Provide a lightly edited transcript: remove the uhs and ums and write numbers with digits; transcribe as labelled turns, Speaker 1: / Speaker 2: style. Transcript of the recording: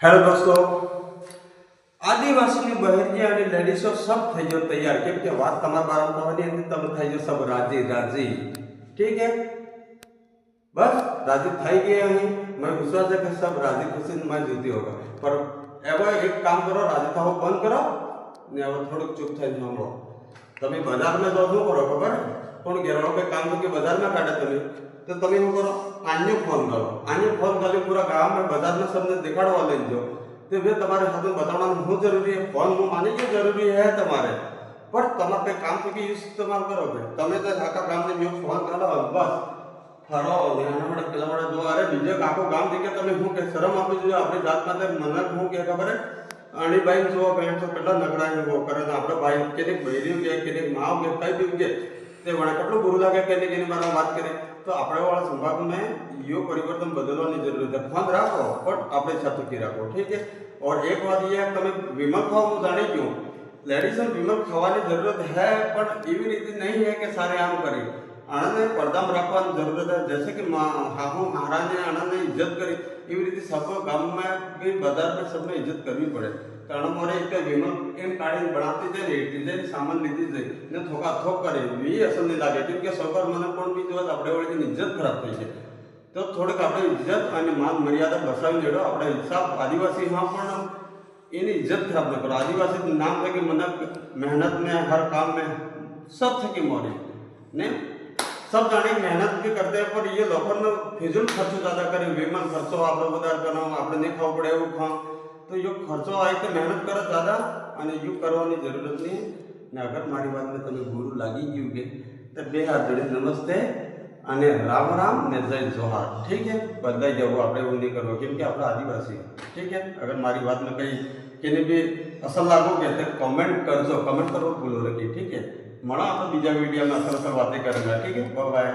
Speaker 1: Hello दोस्तों, आदिवासी बहरजी और लेडीसो सब થઈ ગયો તૈયાર કેમ કે વાત તમારા બારામાં થવાની હતી તમે થઈ ગયો सब राजी राजी। ठीक है, बस राजी થઈ ગયા અહીં मैं विश्वास है कि सब राजी खुशी में जीती होगा। पर एवं एक काम करो, राजी थाओ बंद करो ने अब थोड़ा चुप થઈ જાઓ। તમે બજાર में જો શું કરો ખબર કોણ ઘેરવાળો કોઈ કામ કે બજાર में કાઢે તમે तो તમે શું કરો આને ફોન કરો, આને ફોન કરી પૂરા ગામ में बाजार में सबने दिखाड़वा લઈ जाओ तो वे तुम्हारे हाथ में बताना बहुत जरूरी है। फोन में मानी के जरूरी है तुम्हारे पर तुम्हारे काम के इस्तेमाल करोगे तमें तो आखा गाम ने मैं फोन करो बस फरो ने पेला जो अरे बीजे आखो गाम देखे तमें हूँ के शरम आपी जो अपनी जात माते मन हूँ के खबर है अणी भाई जो बहन तो કેટલા નકરા वो करे આપણે ભાઈ કેને બૈરી કે કેને માવ કે કઈ દીવ કે તે વણા કેટલું ગુરુ લાગે કેને કેને મારા વાત કરે तो આપણે વાળા સંભાગ में यो परिवर्तन बदलવાની જરૂર है। फोन રાખો પણ આપણે સાચું રાખો। ठीक है, और एक बात ये है તમે વિમલ ખાઓ હું જાણી क्यों लेडीज विमल खावानी जरूरत है पर एवी रीति नहीं है कि सारे आम करी आनंद पर्दा में रखवानी जरूरत है। जैसे कि हाहू महाराज ने आनंद ने इज्जत करी एवी रीति सब गांव में भी बाजार में सबने इज्जत करनी पड़े। कारण मोरे एक विमल एम काढ़ी बनाती जाए डिजाइन सामान लीधी जाए ने थोका थोक करे वी असल नहीं लागे केम के सौकर मन कोण बी जो आपणे वळी इज्जत खराब થઈ છે तो થોડક આપણે इज्जत અને માન મર્યાદા બસાવી લેડો। આપણે હિસાબ आदिवासी हाँ पण इन्हें इज्जत खराब न करो। आदिवासी नाम थे कि मन मेहनत में हर काम में सब थे कि मोरी ने सब जाने मेहनत भी करते हैं पर ये लोगों ने फिजूल खर्चो ज़्यादा करे विमल खर्चो आप बदार करो आप नहीं खाओ पड़े वो खाओ तो यो खर्चो आए तो मेहनत करो ज़्यादा और यू करने जरूरत नहीं ने। अगर मारी बात में तुम्हें गुरु लगी गयु के तो बे हाथ जोड़ी नमस्ते અને રામ રામ ને જય જોહાર। ठीक है, बदलाई जाओ આપણે એવું નહીં કરવો કેમ કે આપણે આદિવાસી। ठीक है, अगर મારી વાત में कहीं કેને भी અસર लागो के तो कमेंट करजो, कमेंट करो भूलो नहीं। ठीक है, મળો આપણે બીજા વિડિયોમાં અસર વાतें करेंगे। ठीक है, बाय बाय।